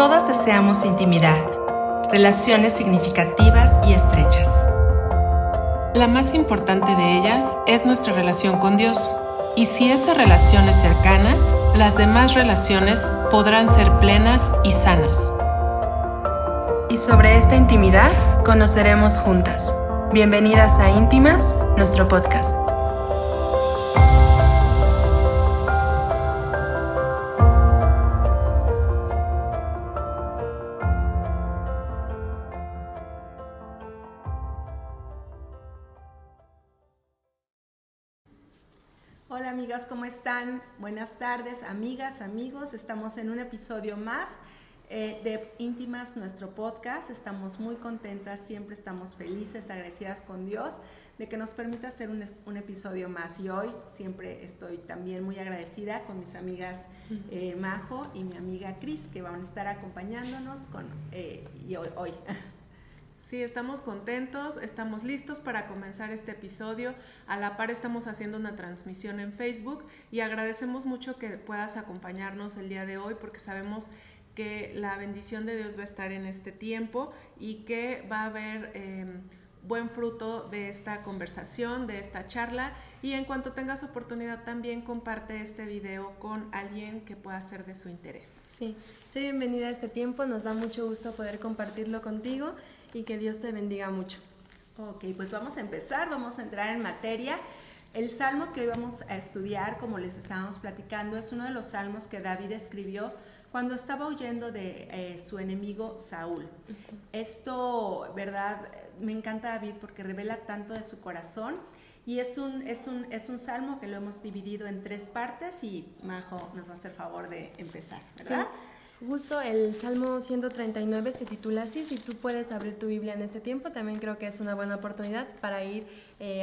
Todas deseamos intimidad, relaciones significativas y estrechas. La más importante de ellas es nuestra relación con Dios. Y si esa relación es cercana, las demás relaciones podrán ser plenas y sanas. Y sobre esta intimidad conoceremos juntas. Bienvenidas a Íntimas, nuestro podcast. Hola amigas, ¿cómo están? Buenas tardes, amigas, amigos. Estamos en un episodio más de Íntimas, nuestro podcast. Estamos muy contentas, siempre estamos felices, agradecidas con Dios de que nos permita hacer un episodio más. Y hoy siempre estoy también muy agradecida con mis amigas Majo y mi amiga Cris, que van a estar acompañándonos hoy. Sí, estamos contentos, estamos listos para comenzar este episodio. A la par estamos haciendo una transmisión en Facebook y agradecemos mucho que puedas acompañarnos el día de hoy porque sabemos que la bendición de Dios va a estar en este tiempo y que va a haber buen fruto de esta conversación, de esta charla. Y en cuanto tengas oportunidad también comparte este video con alguien que pueda ser de su interés. Sí, sé bienvenida a este tiempo, nos da mucho gusto poder compartirlo contigo y que Dios te bendiga mucho. Ok, pues vamos a empezar, vamos a entrar en materia. El salmo que hoy vamos a estudiar, como les estábamos platicando, es uno de los salmos que David escribió cuando estaba huyendo de su enemigo Saúl. Esto, verdad, me encanta David porque revela tanto de su corazón y es un salmo que lo hemos dividido en 3 partes y Majo nos va a hacer favor de empezar, ¿verdad? Sí. Justo el Salmo 139 se titula así. Si tú puedes abrir tu Biblia en este tiempo, también creo que es una buena oportunidad para ir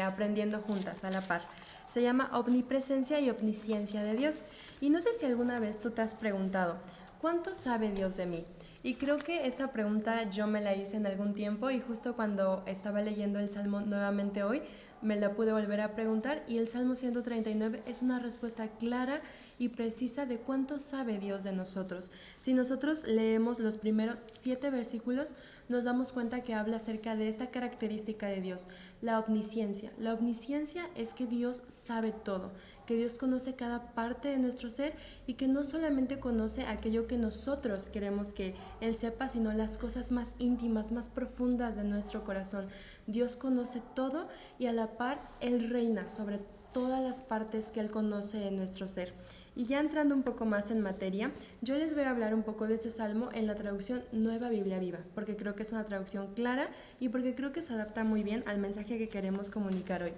aprendiendo juntas a la par. Se llama Omnipresencia y Omnisciencia de Dios. Y no sé si alguna vez tú te has preguntado, ¿cuánto sabe Dios de mí? Y creo que esta pregunta yo me la hice en algún tiempo y justo cuando estaba leyendo el Salmo nuevamente hoy, me la pude volver a preguntar y el Salmo 139 es una respuesta clara y precisa de cuánto sabe Dios de nosotros. Si nosotros leemos los primeros 7 versículos, nos damos cuenta que habla acerca de esta característica de Dios, la omnisciencia. La omnisciencia es que Dios sabe todo, que Dios conoce cada parte de nuestro ser y que no solamente conoce aquello que nosotros queremos que Él sepa, sino las cosas más íntimas, más profundas de nuestro corazón. Dios conoce todo y a la par Él reina sobre todas las partes que Él conoce en nuestro ser. Y ya entrando un poco más en materia, yo les voy a hablar un poco de este salmo en la traducción Nueva Biblia Viva, porque creo que es una traducción clara y porque creo que se adapta muy bien al mensaje que queremos comunicar hoy.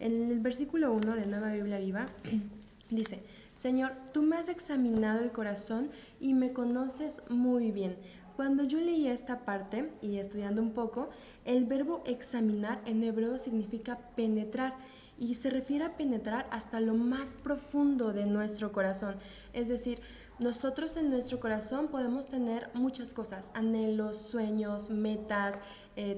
En el versículo 1 de Nueva Biblia Viva dice: Señor, tú me has examinado el corazón y me conoces muy bien. Cuando yo leía esta parte y estudiando un poco, el verbo examinar en hebreo significa penetrar y se refiere a penetrar hasta lo más profundo de nuestro corazón. Es decir, nosotros en nuestro corazón podemos tener muchas cosas, anhelos, sueños, metas,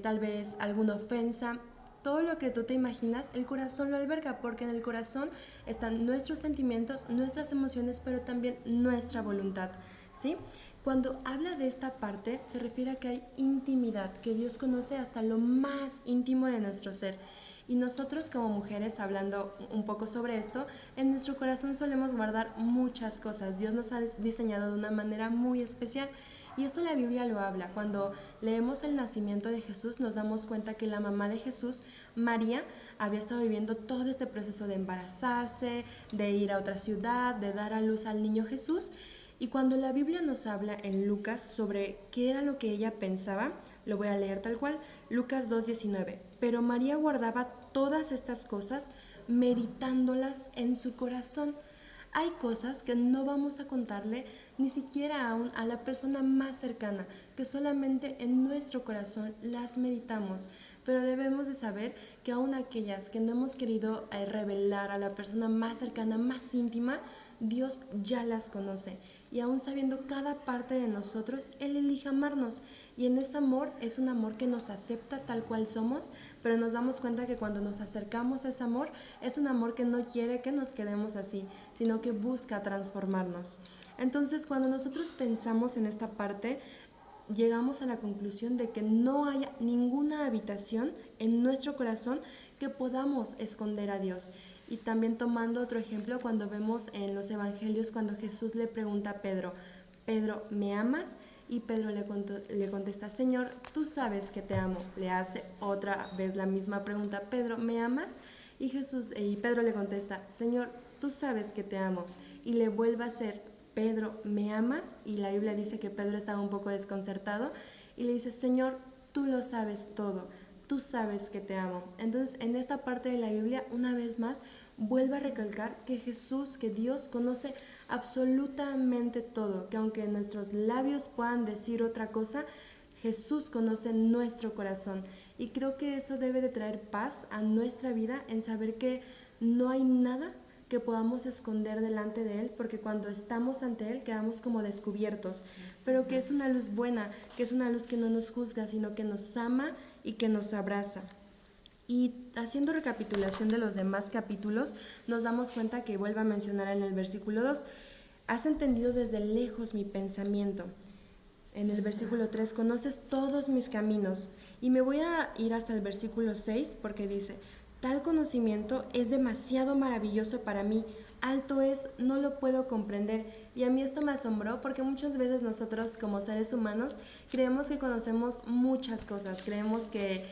tal vez alguna ofensa. Todo lo que tú te imaginas, el corazón lo alberga, porque en el corazón están nuestros sentimientos, nuestras emociones, pero también nuestra voluntad, ¿sí? Cuando habla de esta parte, se refiere a que hay intimidad, que Dios conoce hasta lo más íntimo de nuestro ser. Y nosotros como mujeres, hablando un poco sobre esto, en nuestro corazón solemos guardar muchas cosas. Dios nos ha diseñado de una manera muy especial. Y esto la Biblia lo habla. Cuando leemos el nacimiento de Jesús, nos damos cuenta que la mamá de Jesús, María, había estado viviendo todo este proceso de embarazarse, de ir a otra ciudad, de dar a luz al niño Jesús. Y cuando la Biblia nos habla en Lucas sobre qué era lo que ella pensaba, lo voy a leer tal cual, Lucas 2:19. Pero María guardaba todas estas cosas, meditándolas en su corazón. Hay cosas que no vamos a contarle ni siquiera aún a la persona más cercana, que solamente en nuestro corazón las meditamos. Pero debemos de saber que aún aquellas que no hemos querido revelar a la persona más cercana, más íntima, Dios ya las conoce y aún sabiendo cada parte de nosotros, Él elige amarnos. Y en ese amor es un amor que nos acepta tal cual somos, pero nos damos cuenta que cuando nos acercamos a ese amor, es un amor que no quiere que nos quedemos así, sino que busca transformarnos. Entonces, cuando nosotros pensamos en esta parte, llegamos a la conclusión de que no haya ninguna habitación en nuestro corazón que podamos esconder a Dios. Y también tomando otro ejemplo, cuando vemos en los evangelios cuando Jesús le pregunta a Pedro, Pedro, ¿me amas? Y Pedro le contesta, Señor, tú sabes que te amo. Le hace otra vez la misma pregunta, Pedro, ¿me amas? Y Pedro le contesta, Señor, tú sabes que te amo. Y le vuelve a hacer, Pedro, ¿me amas? Y la Biblia dice que Pedro estaba un poco desconcertado y le dice, Señor, tú lo sabes todo, tú sabes que te amo. Entonces, en esta parte de la Biblia, una vez más, vuelve a recalcar que Jesús, que Dios conoce absolutamente todo, que aunque nuestros labios puedan decir otra cosa, Jesús conoce nuestro corazón. Y creo que eso debe de traer paz a nuestra vida en saber que no hay nada que podamos esconder delante de Él, porque cuando estamos ante Él quedamos como descubiertos, pero que es una luz buena, que es una luz que no nos juzga, sino que nos ama y que nos abraza. Y haciendo recapitulación de los demás capítulos, nos damos cuenta que vuelve a mencionar en el versículo 2, has entendido desde lejos mi pensamiento. En el versículo 3, conoces todos mis caminos. Y me voy a ir hasta el versículo 6 porque dice, tal conocimiento es demasiado maravilloso para mí, alto es, no lo puedo comprender. Y a mí esto me asombró porque muchas veces nosotros como seres humanos creemos que conocemos muchas cosas, creemos que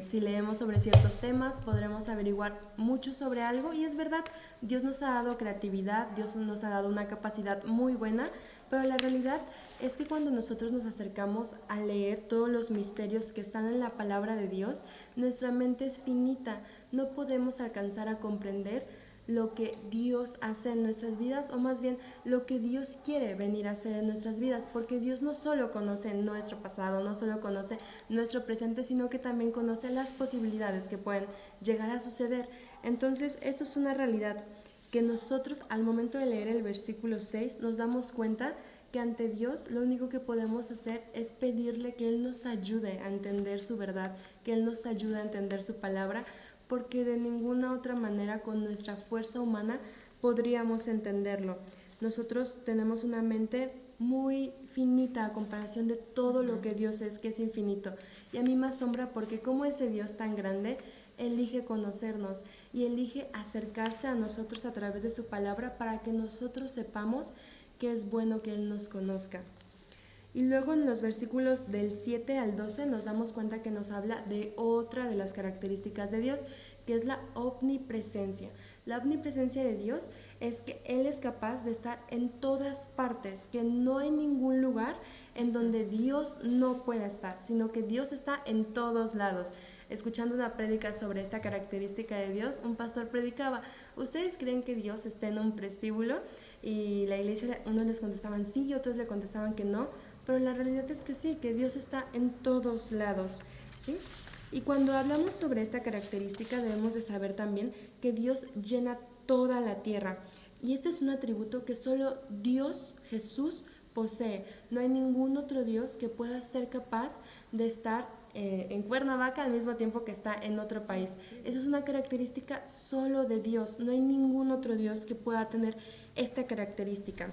si leemos sobre ciertos temas podremos averiguar mucho sobre algo y es verdad, Dios nos ha dado creatividad, Dios nos ha dado una capacidad muy buena, pero la realidad es que cuando nosotros nos acercamos a leer todos los misterios que están en la palabra de Dios, nuestra mente es finita, no podemos alcanzar a comprender lo que Dios hace en nuestras vidas, o más bien lo que Dios quiere venir a hacer en nuestras vidas, porque Dios no solo conoce nuestro pasado, no solo conoce nuestro presente, sino que también conoce las posibilidades que pueden llegar a suceder. Entonces, esto es una realidad que nosotros al momento de leer el versículo 6 nos damos cuenta que ante Dios lo único que podemos hacer es pedirle que Él nos ayude a entender su verdad, que Él nos ayude a entender su palabra, porque de ninguna otra manera con nuestra fuerza humana podríamos entenderlo. Nosotros tenemos una mente muy finita a comparación de todo lo que Dios es, que es infinito. Y a mí me asombra porque como ese Dios tan grande elige conocernos y elige acercarse a nosotros a través de su palabra para que nosotros sepamos que es bueno que Él nos conozca. Y luego en los versículos del 7 al 12 nos damos cuenta que nos habla de otra de las características de Dios, que es la omnipresencia. La omnipresencia de Dios es que Él es capaz de estar en todas partes, que no hay ningún lugar en donde Dios no pueda estar, sino que Dios está en todos lados. Escuchando una prédica sobre esta característica de Dios, un pastor predicaba, ¿ustedes creen que Dios está en un prostíbulo? Y la iglesia, unos les contestaban sí y otros le contestaban que no, pero la realidad es que sí, que Dios está en todos lados, ¿sí? Y cuando hablamos sobre esta característica debemos de saber también que Dios llena toda la tierra. Y este es un atributo que solo Dios, Jesús, posee. No hay ningún otro Dios que pueda ser capaz de estar en Cuernavaca al mismo tiempo que está en otro país. Eso es una característica solo de Dios. No hay ningún otro Dios que pueda tener esta característica.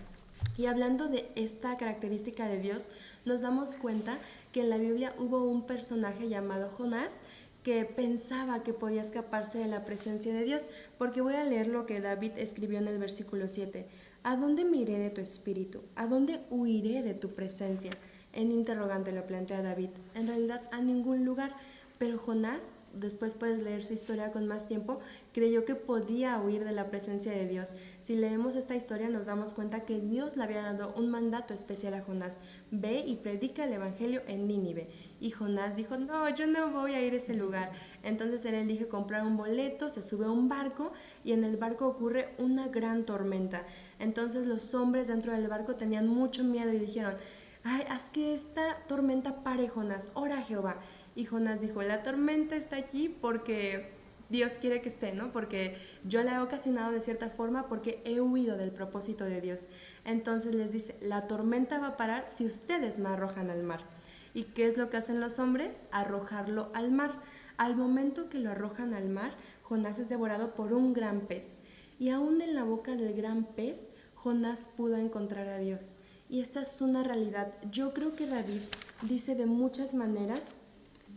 Y hablando de esta característica de Dios, nos damos cuenta que en la Biblia hubo un personaje llamado Jonás que pensaba que podía escaparse de la presencia de Dios, porque voy a leer lo que David escribió en el versículo 7. ¿A dónde me iré de tu espíritu? ¿A dónde huiré de tu presencia? En interrogante lo plantea David. En realidad a ningún lugar. Pero Jonás, después puedes leer su historia con más tiempo, creyó que podía huir de la presencia de Dios. Si leemos esta historia nos damos cuenta que Dios le había dado un mandato especial a Jonás. Ve y predica el evangelio en Nínive. Y Jonás dijo, no, yo no voy a ir a ese lugar. Entonces él elige comprar un boleto, se sube a un barco y en el barco ocurre una gran tormenta. Entonces los hombres dentro del barco tenían mucho miedo y dijeron, ay, haz que esta tormenta pare, Jonás, ora a Jehová. Y Jonás dijo, la tormenta está aquí porque Dios quiere que esté, ¿no? Porque yo la he ocasionado de cierta forma porque he huido del propósito de Dios. Entonces les dice, la tormenta va a parar si ustedes me arrojan al mar. ¿Y qué es lo que hacen los hombres? Arrojarlo al mar. Al momento que lo arrojan al mar, Jonás es devorado por un gran pez. Y aún en la boca del gran pez, Jonás pudo encontrar a Dios. Y esta es una realidad. Yo creo que David dice de muchas maneras,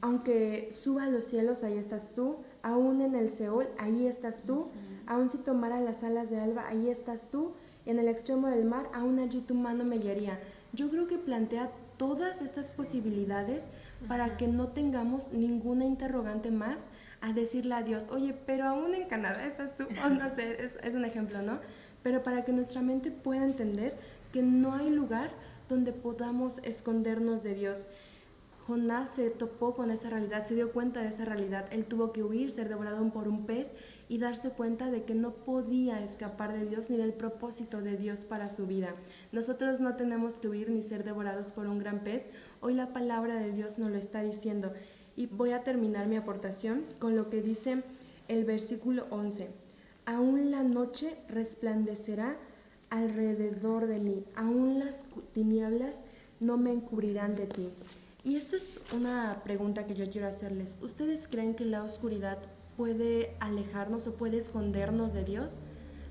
aunque suba a los cielos, ahí estás tú, aún en el Seol, ahí estás tú, aún si tomara las alas de alba, ahí estás tú, y en el extremo del mar, aún allí tu mano me guiaría. Yo creo que plantea todas estas posibilidades para que no tengamos ninguna interrogante más a decirle a Dios, oye, pero aún en Canadá estás tú, o no sé, es un ejemplo, ¿no? Pero para que nuestra mente pueda entender que no hay lugar donde podamos escondernos de Dios. Jonás se topó con esa realidad, se dio cuenta de esa realidad. Él tuvo que huir, ser devorado por un pez y darse cuenta de que no podía escapar de Dios ni del propósito de Dios para su vida. Nosotros no tenemos que huir ni ser devorados por un gran pez. Hoy la palabra de Dios nos lo está diciendo. Y voy a terminar mi aportación con lo que dice el versículo 11. Aún la noche resplandecerá alrededor de mí, aún las tinieblas no me encubrirán de ti. Y esto es una pregunta que yo quiero hacerles. ¿Ustedes creen que la oscuridad puede alejarnos o puede escondernos de Dios?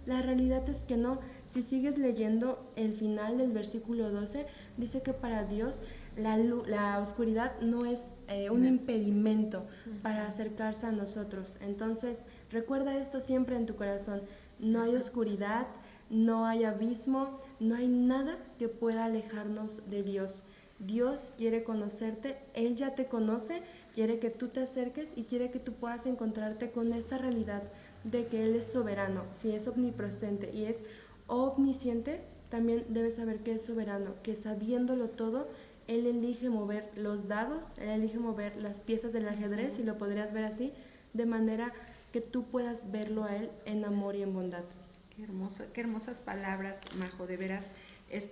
La realidad es que no. Si sigues leyendo el final del versículo 12, dice que para Dios la oscuridad no es un impedimento para acercarse a nosotros. Entonces, recuerda esto siempre en tu corazón. No hay oscuridad, no hay abismo, no hay nada que pueda alejarnos de Dios. Dios quiere conocerte, Él ya te conoce, quiere que tú te acerques y quiere que tú puedas encontrarte con esta realidad de que Él es soberano. Si es omnipresente y es omnisciente, también debes saber que es soberano, que sabiéndolo todo, Él elige mover los dados, Él elige mover las piezas del ajedrez, si lo podrías ver así, de manera que tú puedas verlo a Él en amor y en bondad. Qué hermosas palabras, Majo, de veras.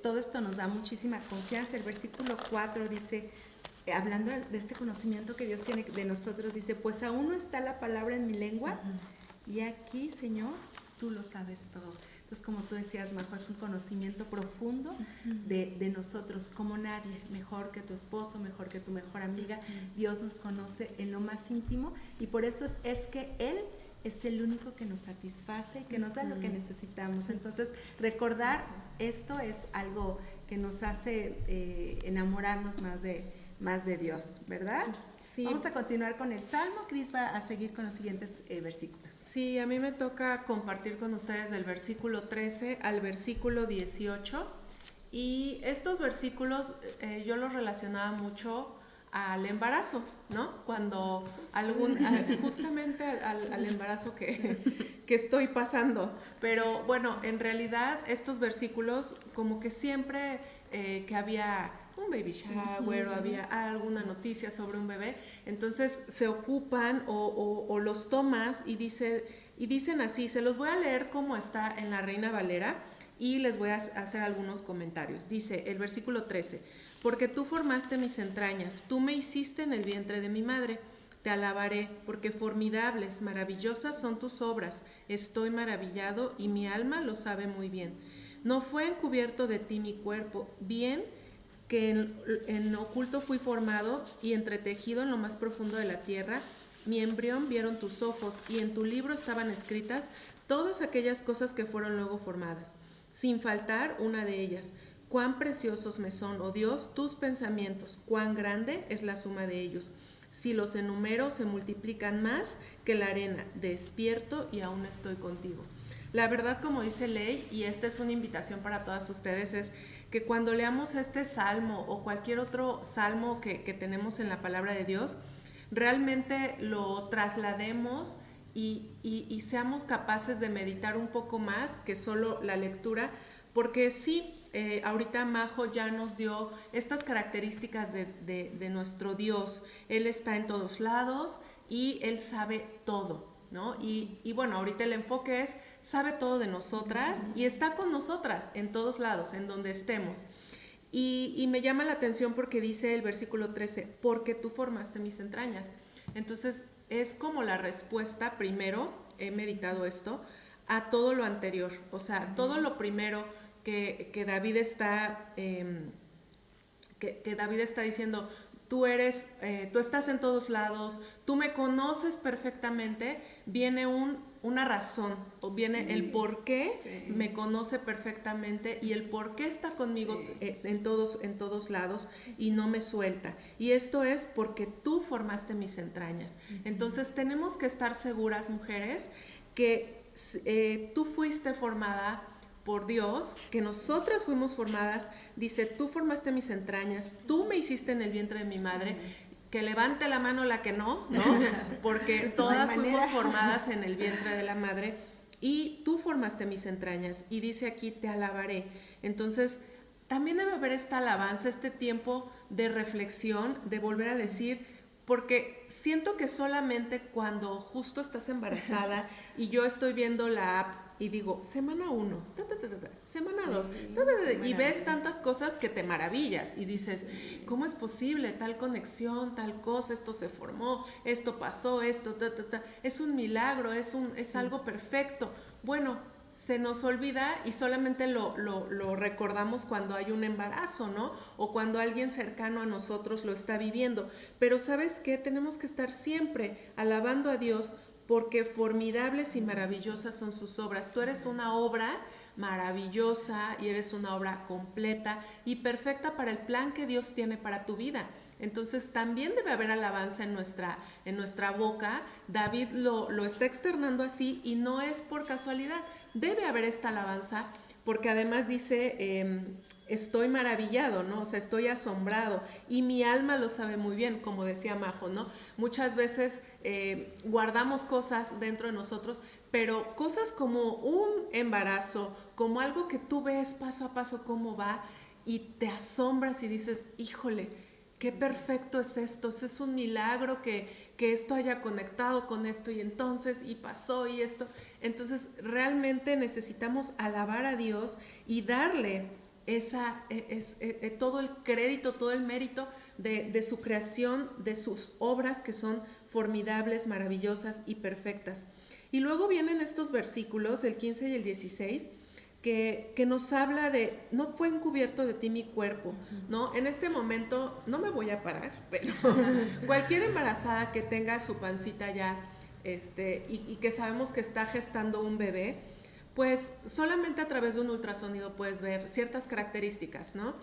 Todo esto nos da muchísima confianza. El versículo 4 dice, hablando de este conocimiento que Dios tiene de nosotros, dice, pues aún no está la palabra en mi lengua, y aquí, Señor, tú lo sabes todo. Entonces, como tú decías, Majo, es un conocimiento profundo de nosotros, como nadie, mejor que tu esposo, mejor que tu mejor amiga. Dios nos conoce en lo más íntimo, y por eso es que Él es el único que nos satisface y que nos da lo que necesitamos. Entonces, recordar esto es algo que nos hace enamorarnos más de Dios, ¿verdad? Sí. Vamos a continuar con el Salmo. Cris va a seguir con los siguientes versículos. Sí, a mí me toca compartir con ustedes del versículo 13 al versículo 18. Y estos versículos yo los relacionaba mucho al embarazo, ¿no? Cuando justamente al embarazo que estoy pasando. Pero bueno, en realidad estos versículos como que siempre que había un baby shower o había alguna noticia sobre un bebé, entonces se ocupan o los tomas y dicen así. Se los voy a leer como está en la Reina Valera y les voy a hacer algunos comentarios. Dice el versículo 13: porque tú formaste mis entrañas, tú me hiciste en el vientre de mi madre. Te alabaré, porque formidables, maravillosas son tus obras. Estoy maravillado y mi alma lo sabe muy bien. No fue encubierto de ti mi cuerpo, bien que en oculto fui formado y entretejido en lo más profundo de la tierra. Mi embrión vieron tus ojos, y en tu libro estaban escritas todas aquellas cosas que fueron luego formadas, sin faltar una de ellas. Cuán preciosos me son, oh Dios, tus pensamientos, cuán grande es la suma de ellos. Si los enumero, se multiplican más que la arena. Despierto y aún estoy contigo. La verdad, como dice Ley, y esta es una invitación para todas ustedes, es que cuando leamos este salmo o cualquier otro salmo que tenemos en la palabra de Dios, realmente lo traslademos y seamos capaces de meditar un poco más que solo la lectura, porque sí, ahorita Majo ya nos dio estas características de nuestro Dios. Él está en todos lados y Él sabe todo, ¿no? Y bueno, ahorita el enfoque es, sabe todo de nosotras y está con nosotras en todos lados, en donde estemos. Y me llama la atención porque dice el versículo 13, porque tú formaste mis entrañas. Entonces, es como la respuesta, primero, he meditado esto, a todo lo anterior. O sea, todo lo primero que David está, que David está diciendo, tú estás en todos lados, tú me conoces perfectamente, viene una razón, o viene el por qué me conoce perfectamente y el por qué está conmigo en todos lados y no me suelta. Y esto es porque tú formaste mis entrañas. Entonces tenemos que estar seguras, mujeres, que tú fuiste formada por Dios, que nosotras fuimos formadas. Dice, tú formaste mis entrañas, tú me hiciste en el vientre de mi madre. Que levante la mano la que no, porque todas fuimos formadas en el vientre de la madre y tú formaste mis entrañas. Y dice aquí, te alabaré. Entonces, también debe haber esta alabanza, este tiempo de reflexión, de volver a decir, porque siento que solamente cuando justo estás embarazada y yo estoy viendo la app y digo, semana 1, semana 2, y ves tantas cosas que te maravillas y dices, ¿cómo es posible tal conexión, tal cosa, esto se formó, esto pasó, esto, es un milagro, es algo perfecto? Bueno, se nos olvida y solamente lo recordamos cuando hay un embarazo, ¿no? O cuando alguien cercano a nosotros lo está viviendo. Pero ¿sabes qué? Tenemos que estar siempre alabando a Dios, porque formidables y maravillosas son sus obras. Tú eres una obra maravillosa y eres una obra completa y perfecta para el plan que Dios tiene para tu vida. Entonces también debe haber alabanza en nuestra boca. David lo está externando así y no es por casualidad. Debe haber esta alabanza porque además dice, estoy maravillado, ¿no? O sea, estoy asombrado y mi alma lo sabe muy bien, como decía Majo, ¿no? Muchas veces guardamos cosas dentro de nosotros, pero cosas como un embarazo, como algo que tú ves paso a paso cómo va y te asombras y dices, híjole, qué perfecto es esto, es un milagro que esto haya conectado con esto y entonces, y pasó y esto. Entonces, realmente necesitamos alabar a Dios y darle todo el crédito, todo el mérito de su creación, de sus obras que son formidables, maravillosas y perfectas. Y luego vienen estos versículos, el 15 y el 16, que nos habla de, no fue encubierto de ti mi cuerpo, ¿no? En este momento, no me voy a parar, pero cualquier embarazada que tenga su pancita ya, y que sabemos que está gestando un bebé, pues solamente a través de un ultrasonido puedes ver ciertas características, ¿no?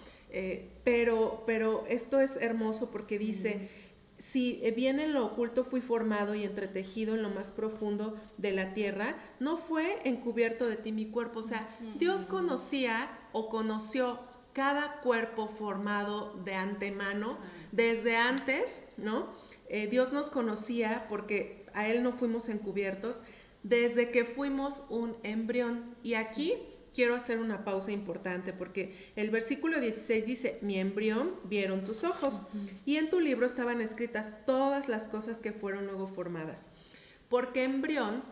Pero esto es hermoso porque dice, si bien en lo oculto fui formado y entretejido en lo más profundo de la tierra, no fue encubierto de ti mi cuerpo. O sea, Dios conocía o conoció cada cuerpo formado de antemano, desde antes, ¿no? Dios nos conocía porque a Él no fuimos encubiertos, desde que fuimos un embrión. Y aquí quiero hacer una pausa importante porque el versículo 16 dice, mi embrión vieron tus ojos y en tu libro estaban escritas todas las cosas que fueron luego formadas. Porque embrión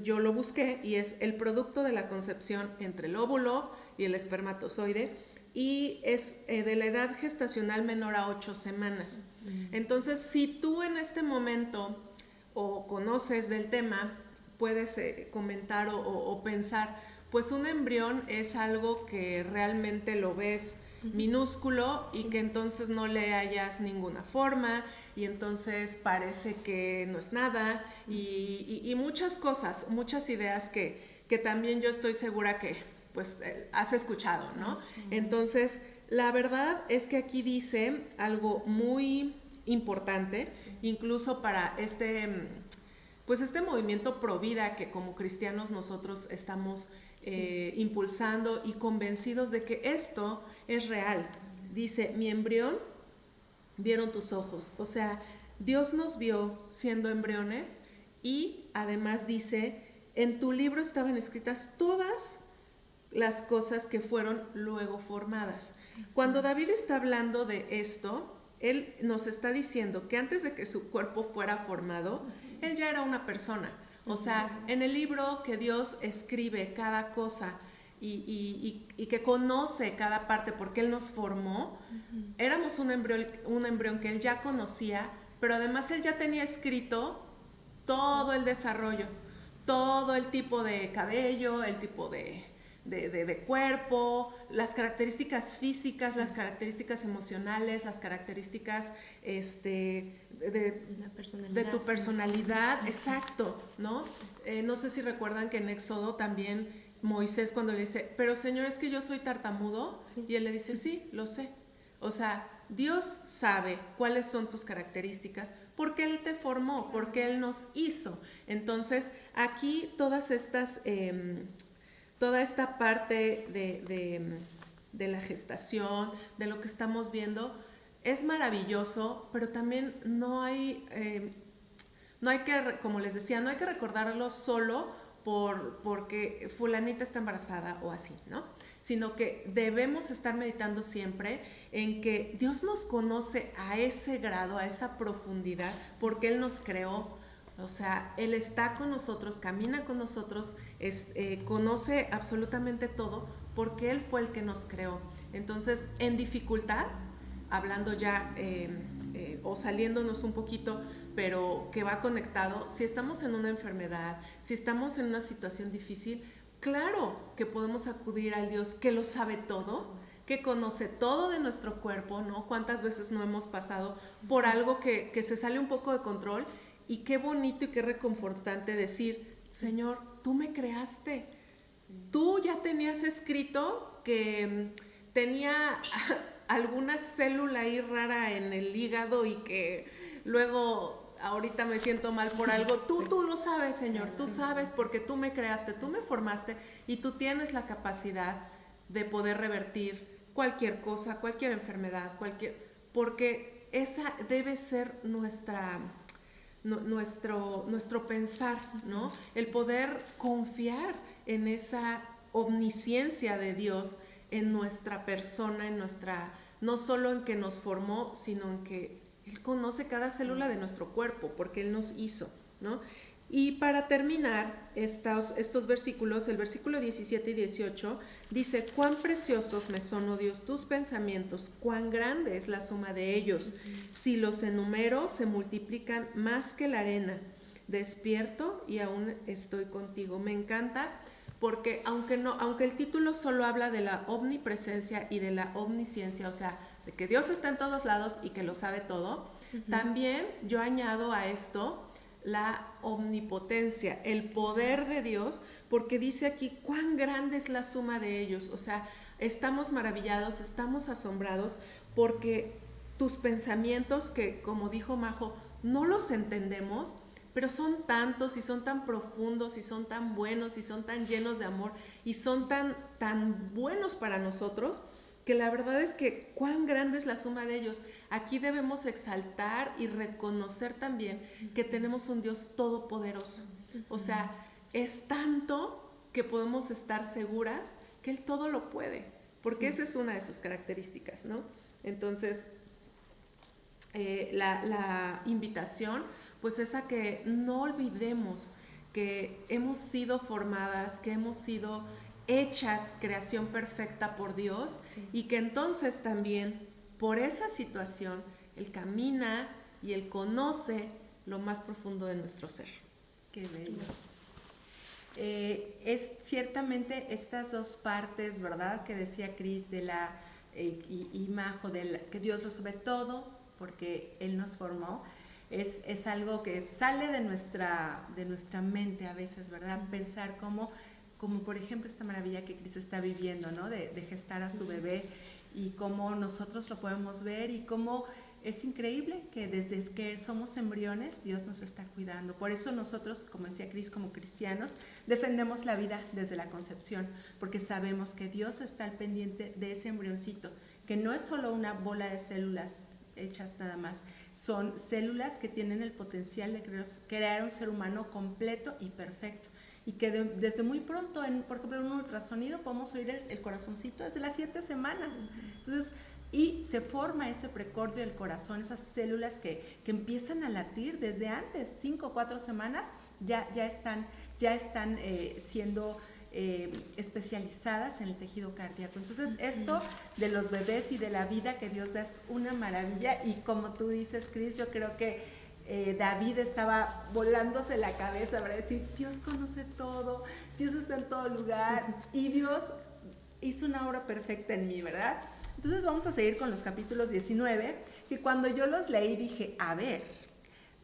yo lo busqué y es el producto de la concepción entre el óvulo y el espermatozoide y es de la edad gestacional menor a 8 semanas. Entonces, si tú en este momento o conoces del tema, puedes comentar o pensar, pues un embrión es algo que realmente lo ves minúsculo y que entonces no le hallas ninguna forma y entonces parece que no es nada y muchas cosas, muchas ideas que también yo estoy segura que pues has escuchado, ¿no? Entonces, la verdad es que aquí dice algo muy importante, incluso para este movimiento pro vida que como cristianos nosotros estamos impulsando y convencidos de que esto es real. Dice, mi embrión vieron tus ojos. O sea, Dios nos vio siendo embriones y además dice, en tu libro estaban escritas todas las cosas que fueron luego formadas. Cuando David está hablando de esto, él nos está diciendo que antes de que su cuerpo fuera formado, él ya era una persona. O sea, en el libro que Dios escribe cada cosa y que conoce cada parte porque Él nos formó, éramos un embrión que Él ya conocía pero además él ya tenía escrito todo el desarrollo, todo el tipo de cabello, el tipo de cuerpo, las características físicas, las características emocionales, las características de tu personalidad, exacto, ¿no? No sé si recuerdan que en Éxodo también Moisés cuando le dice, pero Señor, es que yo soy tartamudo, y él le dice, sí, lo sé. O sea, Dios sabe cuáles son tus características, porque Él te formó, porque Él nos hizo. Entonces, aquí todas estas, toda esta parte de la gestación, de lo que estamos viendo, es maravilloso, pero también no hay que, como les decía, no hay que recordarlo solo porque fulanita está embarazada o así, ¿no? Sino que debemos estar meditando siempre en que Dios nos conoce a ese grado, a esa profundidad, porque Él nos creó. O sea, Él está con nosotros, camina con nosotros, conoce absolutamente todo, porque Él fue el que nos creó. Entonces, en dificultad, hablando ya o saliéndonos un poquito, pero que va conectado, si estamos en una enfermedad, si estamos en una situación difícil, claro que podemos acudir al Dios que lo sabe todo, que conoce todo de nuestro cuerpo, ¿no? ¿Cuántas veces no hemos pasado por algo que se sale un poco de control? Y qué bonito y qué reconfortante decir, Señor, tú me creaste, tú ya tenías escrito que tenía alguna célula ahí rara en el hígado y que luego ahorita me siento mal por algo, tú lo sabes, Señor, tú sabes porque tú me creaste, tú me formaste y tú tienes la capacidad de poder revertir cualquier cosa, cualquier enfermedad, porque esa debe ser nuestro pensar, ¿no? El poder confiar en esa omnisciencia de Dios en nuestra persona, no solo en que nos formó, sino en que Él conoce cada célula de nuestro cuerpo, porque Él nos hizo, ¿no? Y para terminar estos versículos, el versículo 17 y 18 dice, cuán preciosos me son, oh Dios, tus pensamientos, cuán grande es la suma de ellos. Si los enumero, se multiplican más que la arena. Despierto y aún estoy contigo. Me encanta porque aunque el título solo habla de la omnipresencia y de la omnisciencia, o sea, de que Dios está en todos lados y que lo sabe todo, también yo añado a esto la omnipotencia, el poder de Dios, porque dice aquí cuán grande es la suma de ellos. O sea, estamos maravillados, estamos asombrados porque tus pensamientos, que como dijo Majo, no los entendemos, pero son tantos y son tan profundos y son tan buenos y son tan llenos de amor y son tan buenos para nosotros, que la verdad es que cuán grande es la suma de ellos. Aquí debemos exaltar y reconocer también que tenemos un Dios todopoderoso. O sea, es tanto que podemos estar seguras que Él todo lo puede, porque esa es una de sus características, ¿no? Entonces, la invitación pues es a que no olvidemos que hemos sido formadas, que hemos sido hechas creación perfecta por Dios, y que entonces también por esa situación Él camina y Él conoce lo más profundo de nuestro ser. Qué bello. Es ciertamente estas dos partes, ¿verdad? Que decía Cris de y Majo, que Dios lo sabe todo porque Él nos formó. Es algo que sale de nuestra mente a veces, ¿verdad? Pensar como por ejemplo esta maravilla que Cris está viviendo, ¿no? De gestar a su bebé, y cómo nosotros lo podemos ver y cómo es increíble que desde que somos embriones Dios nos está cuidando. Por eso nosotros, como decía Cris, como cristianos, defendemos la vida desde la concepción, porque sabemos que Dios está al pendiente de ese embrioncito, que no es solo una bola de células hechas nada más, son células que tienen el potencial de crear un ser humano completo y perfecto. Y que desde muy pronto, por ejemplo, en un ultrasonido podemos oír el corazoncito desde las 7 semanas. Entonces, y se forma ese precordio del corazón, esas células que empiezan a latir desde antes, 5 o 4 semanas, ya están siendo especializadas en el tejido cardíaco. Entonces, esto de los bebés y de la vida que Dios da es una maravilla, y como tú dices, Cris, yo creo que David estaba volándose la cabeza para decir, Dios conoce todo, Dios está en todo lugar, y Dios hizo una obra perfecta en mí, ¿verdad? Entonces vamos a seguir con los capítulos 19, que cuando yo los leí dije, a ver,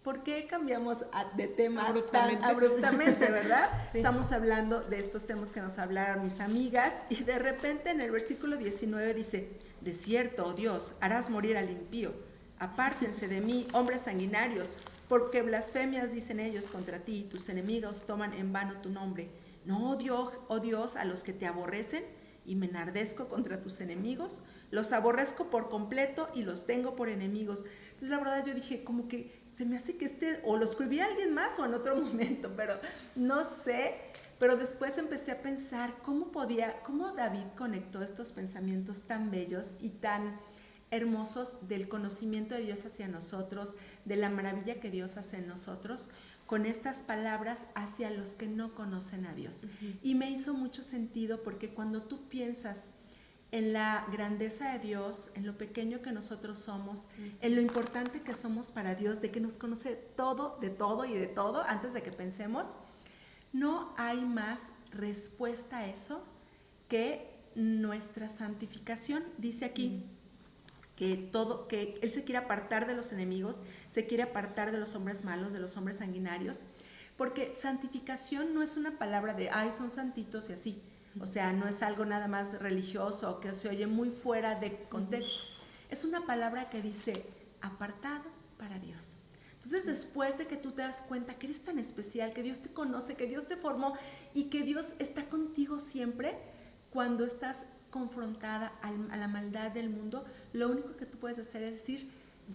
¿por qué cambiamos de tema tan abruptamente, verdad? Sí. Estamos hablando de estos temas que nos hablaron mis amigas, y de repente en el versículo 19 dice, de cierto, oh Dios, harás morir al impío, apártense de mí, hombres sanguinarios, porque blasfemias dicen ellos contra ti, tus enemigos toman en vano tu nombre. No odio, oh Dios, a los que te aborrecen, y me enardezco contra tus enemigos, los aborrezco por completo y los tengo por enemigos. Entonces la verdad yo dije, como que se me hace que o lo escribí a alguien más o en otro momento, pero no sé. Pero después empecé a pensar cómo David conectó estos pensamientos tan bellos y tan hermosos del conocimiento de Dios hacia nosotros, de la maravilla que Dios hace en nosotros, con estas palabras hacia los que no conocen a Dios. Y me hizo mucho sentido, porque cuando tú piensas en la grandeza de Dios, en lo pequeño que nosotros somos, en lo importante que somos para Dios, de que nos conoce todo, de todo y de todo, antes de que pensemos, no hay más respuesta a eso que nuestra santificación. Dice aquí que Él se quiere apartar de los enemigos, se quiere apartar de los hombres malos, de los hombres sanguinarios, porque santificación no es una palabra de, ay, son santitos y así. O sea, no es algo nada más religioso que se oye muy fuera de contexto. Es una palabra que dice apartado para Dios. Entonces, después de que tú te das cuenta que eres tan especial, que Dios te conoce, que Dios te formó y que Dios está contigo siempre, cuando estás confrontada a la maldad del mundo, lo único que tú puedes hacer es decir,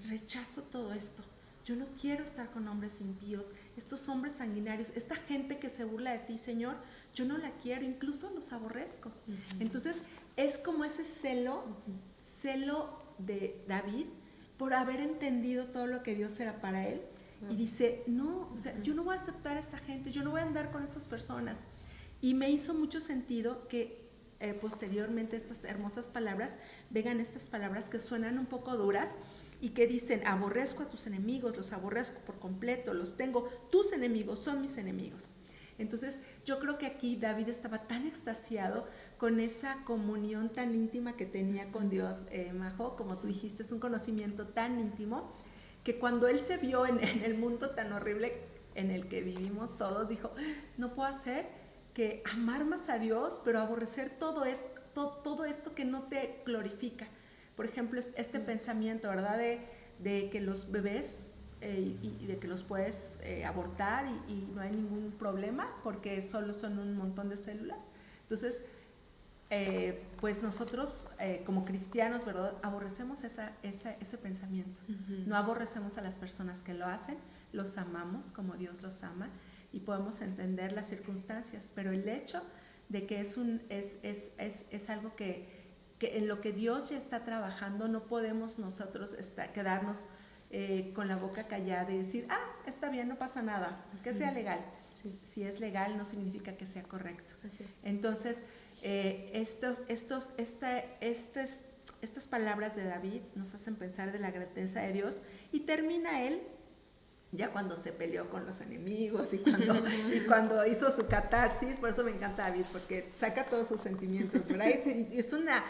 rechazo todo esto. Yo no quiero estar con hombres impíos, estos hombres sanguinarios, esta gente que se burla de ti, Señor, yo no la quiero, incluso los aborrezco. Entonces, es como ese celo de David por haber entendido todo lo que Dios era para él, y dice, no, o sea, yo no voy a aceptar a esta gente, yo no voy a andar con estas personas. Y me hizo mucho sentido que posteriormente estas hermosas palabras vengan estas palabras que suenan un poco duras y que dicen, aborrezco a tus enemigos, los aborrezco por completo, los tengo, tus enemigos son mis enemigos. Entonces yo creo que aquí David estaba tan extasiado con esa comunión tan íntima que tenía con Dios, Majo, como tú dijiste, es un conocimiento tan íntimo, que cuando él se vio en el mundo tan horrible en el que vivimos todos, dijo, no puedo hacer que amar más a Dios, pero aborrecer todo esto que no te glorifica. Por ejemplo, este pensamiento, ¿verdad? De que los bebés y de que los puedes abortar y no hay ningún problema porque solo son un montón de células. Entonces, pues nosotros como cristianos, ¿verdad? Aborrecemos ese pensamiento. No aborrecemos a las personas que lo hacen, los amamos como Dios los ama, y podemos entender las circunstancias, pero el hecho de que es algo que en lo que Dios ya está trabajando, no podemos nosotros quedarnos con la boca callada y decir, está bien, no pasa nada, que sea legal. Sí. Si es legal no significa que sea correcto. Así es. Entonces, estas palabras de David nos hacen pensar de la grandeza de Dios, y termina él ya cuando se peleó con los enemigos y cuando hizo su catarsis. Por eso me encanta David, porque saca todos sus sentimientos, ¿verdad? Es una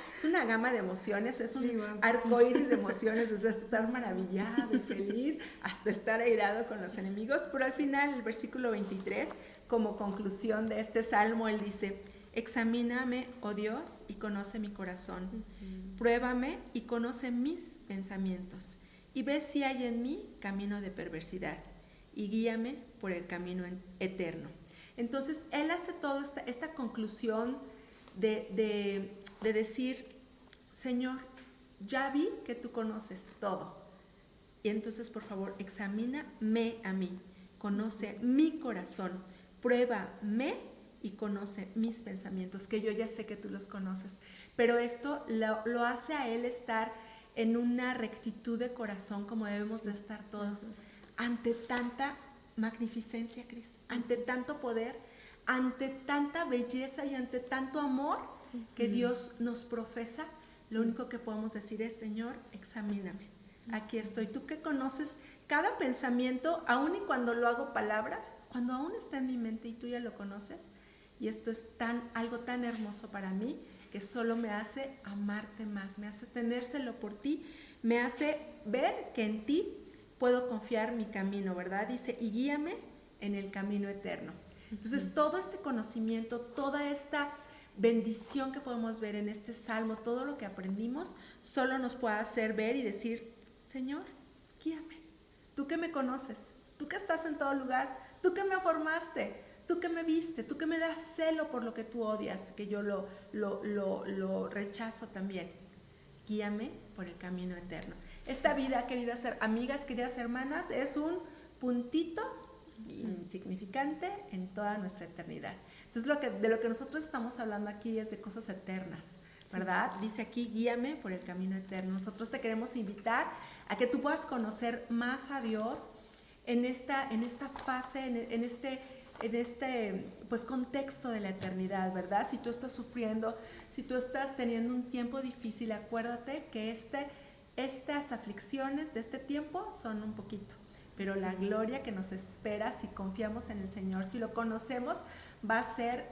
gama de emociones, es un arcoíris de emociones, desde estar maravillado y feliz hasta estar airado con los enemigos. Pero al final, el versículo 23, como conclusión de este salmo, él dice, examíname, oh Dios, y conoce mi corazón. Pruébame y conoce mis pensamientos. Y ve si hay en mí camino de perversidad, y guíame por el camino eterno. Entonces, él hace toda esta conclusión de decir, Señor, ya vi que tú conoces todo. Y entonces, por favor, examíname a mí, conoce mi corazón, pruébame y conoce mis pensamientos, que yo ya sé que tú los conoces. Pero esto lo hace a él estar en una rectitud de corazón, como debemos de estar todos, ante tanta magnificencia, Cris, ante tanto poder, ante tanta belleza y ante tanto amor que Dios nos profesa, lo único que podemos decir es, Señor, examíname. Aquí estoy. Tú que conoces cada pensamiento, aun y cuando lo hago palabra, cuando aún está en mi mente y tú ya lo conoces, y esto es algo tan hermoso para mí, que solo me hace amarte más, me hace tener celo por ti, me hace ver que en ti puedo confiar mi camino, ¿verdad? Dice, y guíame en el camino eterno. Entonces, todo este conocimiento, toda esta bendición que podemos ver en este salmo, todo lo que aprendimos, solo nos puede hacer ver y decir, Señor, guíame. Tú que me conoces, tú que estás en todo lugar, tú que me formaste, tú que me viste, tú que me das celo por lo que tú odias, que yo lo rechazo también. Guíame por el camino eterno. Esta vida, queridas amigas, queridas hermanas, es un puntito insignificante en toda nuestra eternidad. Entonces, de lo que nosotros estamos hablando aquí es de cosas eternas, ¿verdad? Sí. Dice aquí, guíame por el camino eterno. Nosotros te queremos invitar a que tú puedas conocer más a Dios en esta fase, en este pues contexto de la eternidad, ¿verdad? Si tú estás sufriendo, si tú estás teniendo un tiempo difícil, acuérdate que estas aflicciones de este tiempo son un poquito, pero la gloria que nos espera si confiamos en el Señor, si lo conocemos, va a ser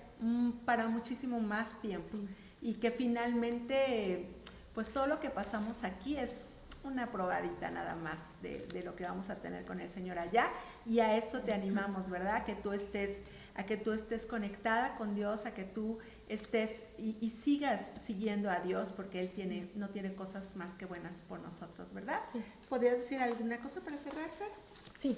para muchísimo más tiempo. Sí. Y que finalmente, pues todo lo que pasamos aquí es una probadita nada más de lo que vamos a tener con el Señor allá, y a eso te animamos, ¿verdad? A que tú estés conectada con Dios, a que tú estés y sigas siguiendo a Dios, porque Él no tiene cosas más que buenas por nosotros, ¿verdad? Sí. ¿Podrías decir alguna cosa para cerrar, Fer? Sí.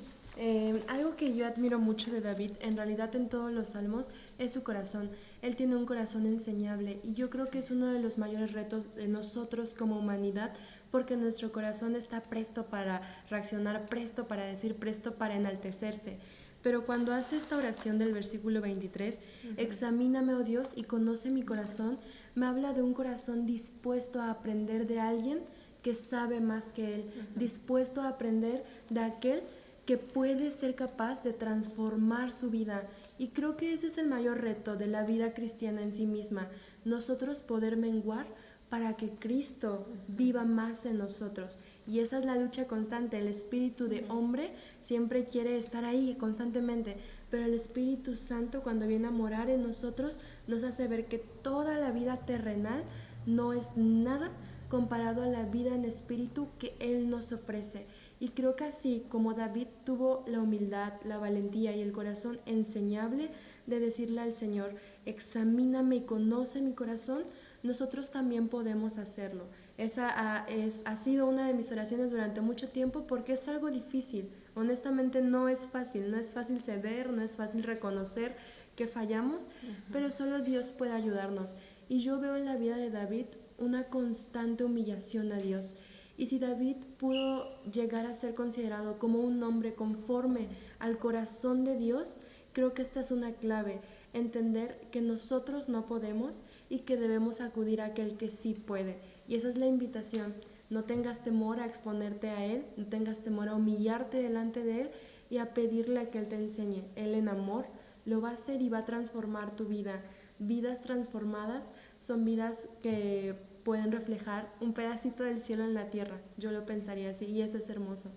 Algo que yo admiro mucho de David, en realidad en todos los salmos, es su corazón. Él tiene un corazón enseñable, y yo creo que es uno de los mayores retos de nosotros como humanidad, porque nuestro corazón está presto para reaccionar, presto para decir, presto para enaltecerse. Pero cuando hace esta oración del versículo 23, examíname, oh Dios, y conoce mi corazón, me habla de un corazón dispuesto a aprender de alguien que sabe más que él, dispuesto a aprender de aquel que puede ser capaz de transformar su vida. Y creo que ese es el mayor reto de la vida cristiana en sí misma, nosotros poder menguar para que Cristo viva más en nosotros. Y esa es la lucha constante. El espíritu de hombre siempre quiere estar ahí constantemente, pero el Espíritu Santo, cuando viene a morar en nosotros, nos hace ver que toda la vida terrenal no es nada comparado a la vida en espíritu que Él nos ofrece. Y creo que así como David tuvo la humildad, la valentía y el corazón enseñable de decirle al Señor, examíname y conoce mi corazón, nosotros también podemos hacerlo. Esa ha sido una de mis oraciones durante mucho tiempo, porque es algo difícil. Honestamente no es fácil ceder, no es fácil reconocer que fallamos, pero solo Dios puede ayudarnos. Y yo veo en la vida de David una constante humillación a Dios. Y si David pudo llegar a ser considerado como un hombre conforme al corazón de Dios, creo que esta es una clave, entender que nosotros no podemos y que debemos acudir a aquel que sí puede. Y esa es la invitación. No tengas temor a exponerte a Él, no tengas temor a humillarte delante de Él y a pedirle a que Él te enseñe. Él en amor lo va a hacer y va a transformar tu vida. Vidas transformadas son vidas que pueden reflejar un pedacito del cielo en la tierra. Yo lo pensaría así, y eso es hermoso.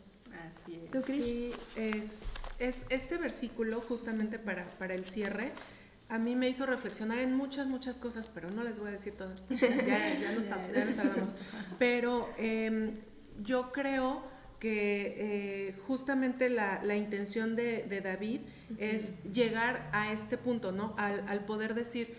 Así es. ¿Tú, Krish? Sí, es este versículo justamente para el cierre. A mí me hizo reflexionar en muchas cosas, pero no les voy a decir todas. Ya nos tardamos. Pero yo creo que justamente la intención de David es llegar a este punto, ¿no? Al poder decir,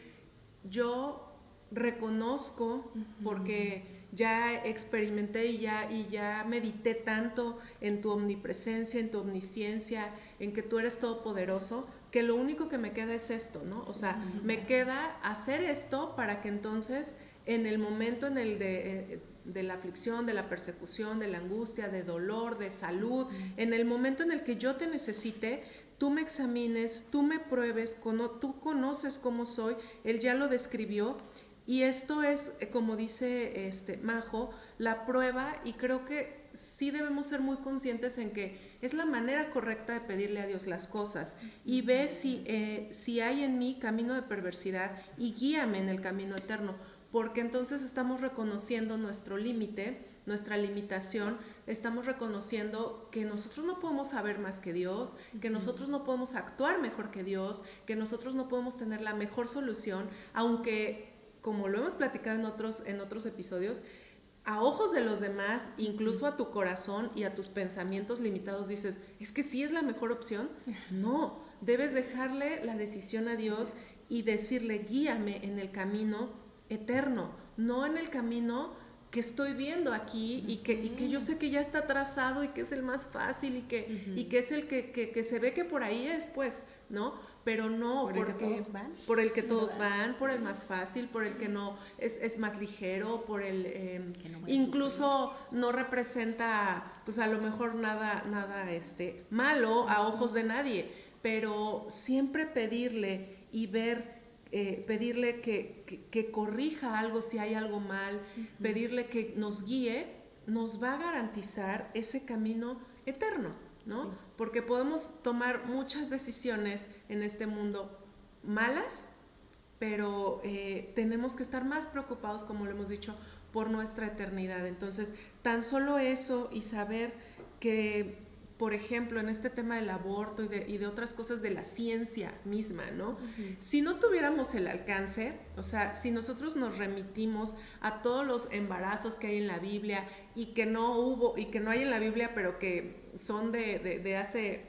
yo reconozco, porque ya experimenté y ya medité tanto en tu omnipresencia, en tu omnisciencia, en que tú eres todopoderoso, que lo único que me queda es esto, ¿no? O sea, me queda hacer esto para que entonces en el momento en el de la aflicción, de la persecución, de la angustia, de dolor, de salud, en el momento en el que yo te necesite, tú me examines, tú me pruebes, tú conoces cómo soy. Él ya lo describió. Y esto es, como dice Majo, la prueba, y creo que sí debemos ser muy conscientes en que es la manera correcta de pedirle a Dios las cosas, y ve si hay en mí camino de perversidad y guíame en el camino eterno, porque entonces estamos reconociendo nuestro límite, nuestra limitación, estamos reconociendo que nosotros no podemos saber más que Dios, que nosotros no podemos actuar mejor que Dios, que nosotros no podemos tener la mejor solución, aunque, como lo hemos platicado en otros episodios, a ojos de los demás, incluso a tu corazón y a tus pensamientos limitados, dices, ¿es que sí es la mejor opción? No, debes dejarle la decisión a Dios y decirle, guíame en el camino eterno, no en el camino que estoy viendo aquí y que yo sé que ya está trazado y que es el más fácil y que es el que se ve que por ahí es, pues, ¿no? Pero no, por el que todos van. Por el que todos van, por el más fácil, por el que no es más ligero, por el que no incluso no representa, pues a lo mejor nada malo a ojos de nadie, pero siempre pedirle y ver, pedirle que corrija algo si hay algo mal, pedirle que nos guíe, nos va a garantizar ese camino eterno, ¿no? Sí. Porque podemos tomar muchas decisiones en este mundo malas, pero tenemos que estar más preocupados, como lo hemos dicho, por nuestra eternidad. Entonces, tan solo eso y saber que, por ejemplo, en este tema del aborto y de otras cosas de la ciencia misma, ¿no? Si no tuviéramos el alcance, o sea, si nosotros nos remitimos a todos los embarazos que hay en la Biblia y que no hubo, y que no hay en la Biblia, pero que son de hace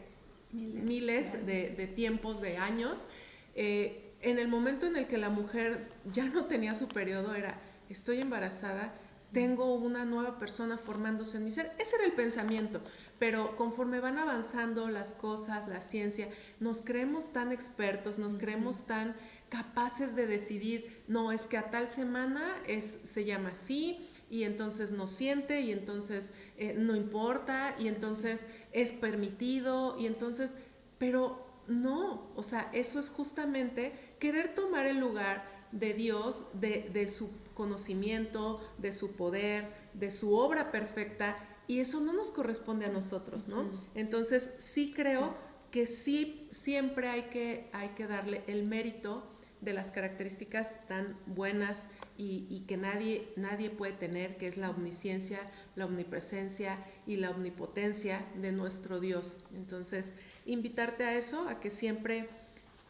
miles de tiempos, de años, en el momento en el que la mujer ya no tenía su periodo, era, estoy embarazada, tengo una nueva persona formándose en mi ser. Ese era el pensamiento, pero conforme van avanzando las cosas, la ciencia, nos creemos tan expertos, nos creemos tan capaces de decidir, no, es que a tal semana se llama así, y entonces no siente, y entonces no importa, y entonces es permitido, y entonces, pero no, o sea, eso es justamente querer tomar el lugar de Dios, de su conocimiento, de su poder, de su obra perfecta, y eso no nos corresponde a nosotros, ¿no? Entonces sí creo que sí, siempre hay que darle el mérito de las características tan buenas y que nadie puede tener, que es la omnisciencia, la omnipresencia y la omnipotencia de nuestro Dios. Entonces, invitarte a eso, a que siempre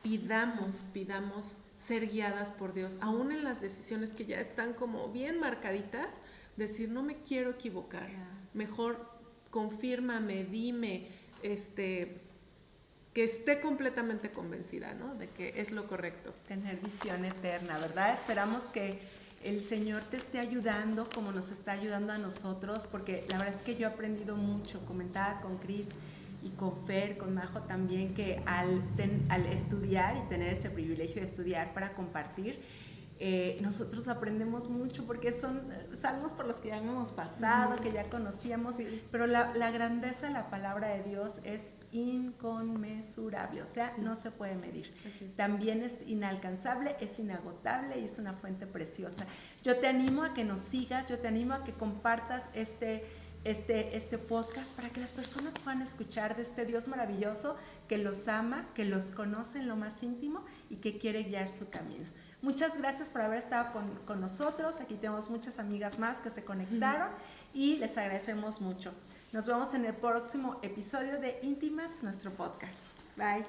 pidamos ser guiadas por Dios, aún en las decisiones que ya están como bien marcaditas, decir, no me quiero equivocar, mejor confírmame, dime, que esté completamente convencida, ¿no?, de que es lo correcto. Tener visión eterna, ¿verdad? Esperamos que el Señor te esté ayudando como nos está ayudando a nosotros, porque la verdad es que yo he aprendido mucho. Comentaba con Cris y con Fer, con Majo también, que al estudiar y tener ese privilegio de estudiar para compartir, nosotros aprendemos mucho, porque son salmos por los que ya hemos pasado, que ya conocíamos, pero la grandeza de la palabra de Dios es inconmensurable, o sea, no se puede medir. También es inalcanzable, es inagotable y es una fuente preciosa. Yo te animo a que nos sigas, yo te animo a que compartas este podcast para que las personas puedan escuchar de este Dios maravilloso que los ama, que los conoce en lo más íntimo y que quiere guiar su camino. Muchas gracias por haber estado con nosotros. Aquí tenemos muchas amigas más que se conectaron y les agradecemos mucho. Nos vemos en el próximo episodio de Íntimas, nuestro podcast. Bye.